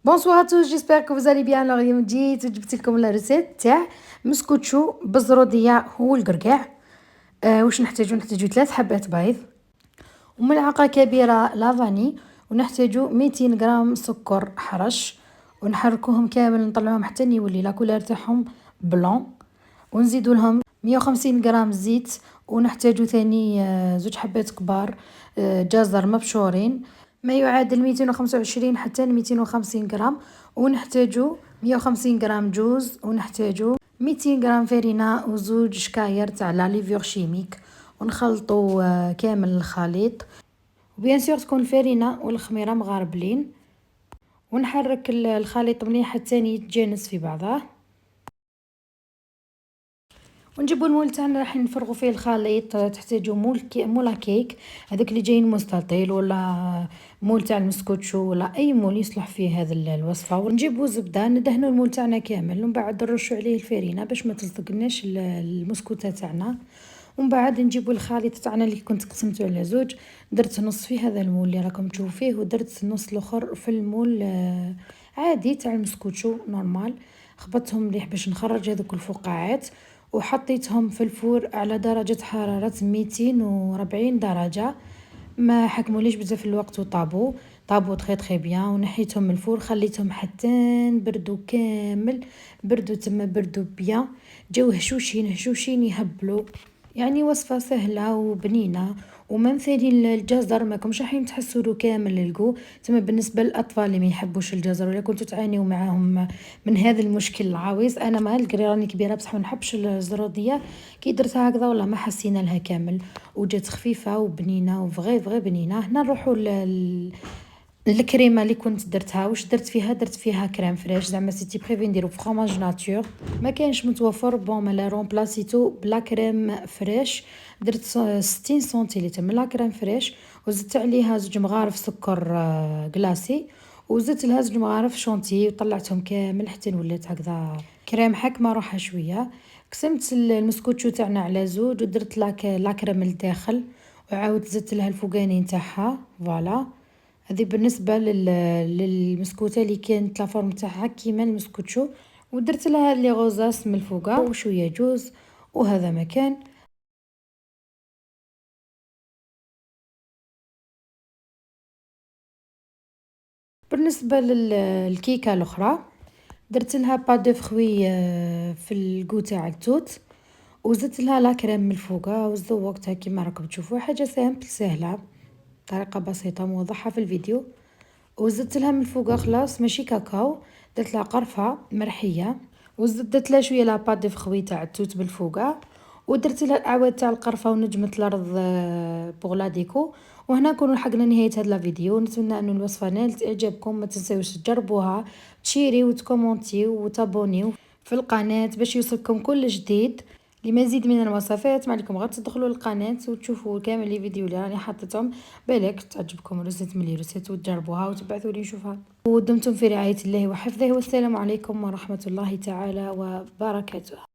بونسوار ا توس جيسبر كو فوز الي بيان. اليوم جيت وجبت لكم لا ريسيت تاع مسكوتشو بالزروديه هو القرقاع. واش نحتاجو 3 حبات بيض وملعقه كبيره لافاني، ونحتاجو 200 غرام سكر حرش، ونحركوهم كامل نطلعوهم حتى يولي لا كولور تاعهم بلون، ونزيدو لهم 150 غرام زيت، ونحتاجو ثاني 2 حبات كبار جزر مبشورين ما يعادل 225 حتى 250 غرام، ونحتاجو 150 غرام جوز، ونحتاجو 200 غرام فرينة وزوج شكاير تاع لا ليفور شيميك، ونخلطو كامل الخليط، وبيان سور تكون الفرينة والخميرة مغاربلين، ونحرك الخليط مليح حتى يتجانس في بعضه، ونجيبو المول تاعنا راح نفرغو فيه الخليط. تحتاجو مولا كيك هذاك اللي جايين مستطيل، ولا مول تاع المسكوتشو، ولا اي مول يصلح فيه هذا الوصفه. ونجيبو زبده ندهنو المول تاعنا كامل، ومن بعد نرشو عليه الفرينه باش ما تصدقناش المسكوته تاعنا. ومن بعد نجيبو الخليط تاعنا اللي كنت قسمته على زوج، درت نص في هذا المول اللي راكم تشوفوا فيه، ودرت النص الاخر في المول عادي تاع المسكوتشو نورمال. خبطتهم مليح باش نخرج هذوك الفقاعات، وحطيتهم في الفور على درجة حرارة 240 درجة. ما حكموليش بزاف الوقت طابو تخي بيان، ونحيتهم من الفور، خليتهم حتى بردوا كامل، بردوا تما بردوا بيان، جاو هشوشين يهبلوا. يعني وصفة سهلة وبنينة، ومن ثاني الجزر ما كمش راح تحسوا له كامل الجو. تما بالنسبة للأطفال اللي ما يحبوش الجزر، ولا كنتوا تعانيوا معاهم من هذا المشكل العويص، أنا مالغري راني كبيرة بصح ما نحبش الزرودية، كي درتها هكذا والله ما حسينا لها كامل، وجات خفيفة وبنينة وفغي بنينة. هنا نروحوا الكريمه اللي كنت درتها. واش درت فيها؟ درت فيها كريم فريش، زعما سيتي بريفي نديرو فرomاج ناتور، ما كانش متوفر، بون مالا رومبلاسيتو بلا كريم فريش. درت 60 سنتيلتر من لا كريم فريش، وزدت عليها 2 مغارف سكر كلاسي، وزدت لها 2 مغارف شونتي، وطلعتهم كامل حتى ولات هكذا كريم حكمه روحها شويه. قسمت المسكوتشو تاعنا على زوج، ودرت لا كريم الداخل، وعاود زدت لها الفوقاني نتاعها. فوالا هذه بالنسبه للمسكوته اللي كانت لافورم تاعها كيما المسكوتشو، ودرت لها لي غوزاس من الفوقه وشويه جوز، وهذا مكان. بالنسبه للكيكه الاخرى، درت لها با دو فخوي في الكو تاع التوت، وزدت لها لا كريم من الفوقه، وزوقتها كيما راكم تشوفوا، حاجه سهله، طريقه بسيطه موضحه في الفيديو. وزدت لها من الفوق خلاص ماشي كاكاو، درت لها قرفه مرحيه، وزدت لها شويه لا بات دو فخوي تاع التوت بالفوقه، ودرت لها الاعواد تاع القرفه ونجمه الارض بوغ لا ديكو. وهنا نكونوا لحقنا نهايه هذا الفيديو. نتمنى ان الوصفه نالت اعجابكم، ما تنساوش تجربوها، تشيري وتكومونتي وتابونيو في القناه باش يوصلكم كل جديد. لمزيد من الوصفات ما عليكم غير تدخلوا للقناه وتشوفوا كامل لي فيديو اللي راني حطيتهم، بالك تعجبكم رسيت ملي رسيت وتجربوها وتبعثوا لي نشوفها. ودمتم في رعايه الله وحفظه، والسلام عليكم ورحمه الله تعالى وبركاته.